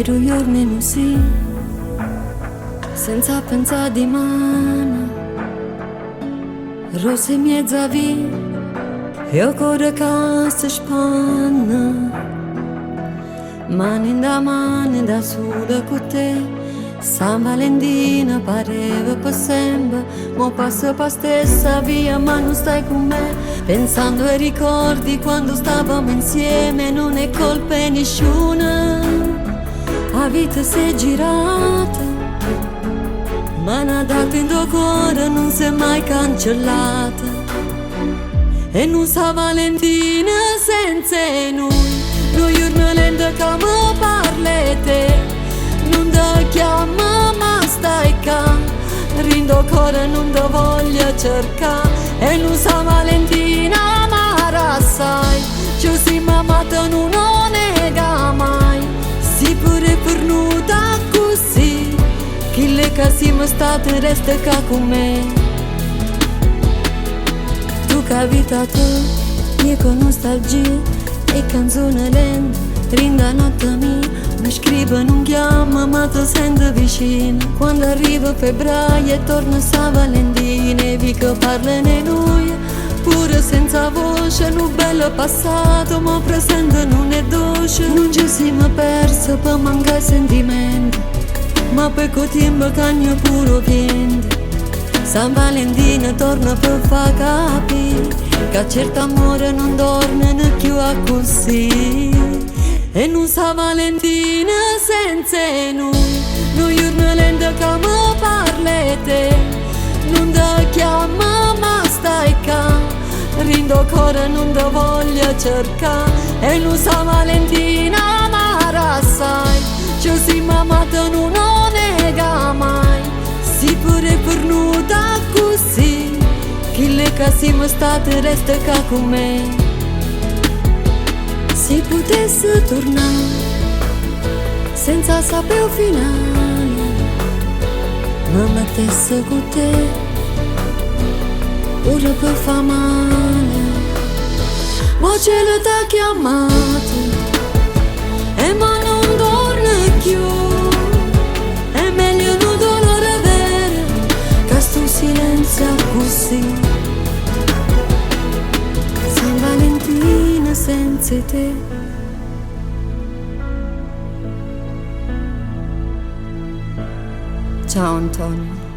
2 giorni così, senza pensare di mano, rosse mezza via, e ho cuore che si spanna, mani da sola con te. San Valentina pareva per sempre, mo passa per stessa via ma non stai con me. Pensando ai ricordi quando stavamo insieme, non è colpa di nessuna, la vita si è girata, ma una data in tuo cuore non si è mai cancellata. E non sa Valentina senza noi giorni lento che mi parli te. Non ti chiama ma stai qua, rindo ancora non ti voglio cercare. E non sa Valentina ma sai, ci siamo amati non lo nega mai. Si pure pernuta così, chi le che siamo state resta qua con me. Tu che vita tu, io con nostalgia e canzone lenta, rinda notte mia. Mi scrive, non chiama, ma ti sento vicino. Quando arriva febbraio e torna San Valentina, e vi che parlano di noi, pure senza voce, un bello passato, ma presente non è dolce. Non ci siamo persi per mancare sentimenti, ma per quel tempo che ne pure viene. San Valentina torna per far capire che certo amore non torna più a così. E non sa Valentina senza noi giorni lento che mi parli te. Non ti chiama ma stai qua, rindo ancora non ti voglio cercare. E non sa Valentina ma sai, ci siamo amati non lo nega mai. Si pure pernuta così, chi le che siamo state resta qua con me. Se potesse tornare senza sapere il finale, mi mettesse con te pure per far male. Ma cielo t'ha chiamato e ma non torna più. È meglio non dolore vero che sto silenzio così. San Valentina senza te. Ciao Antonio.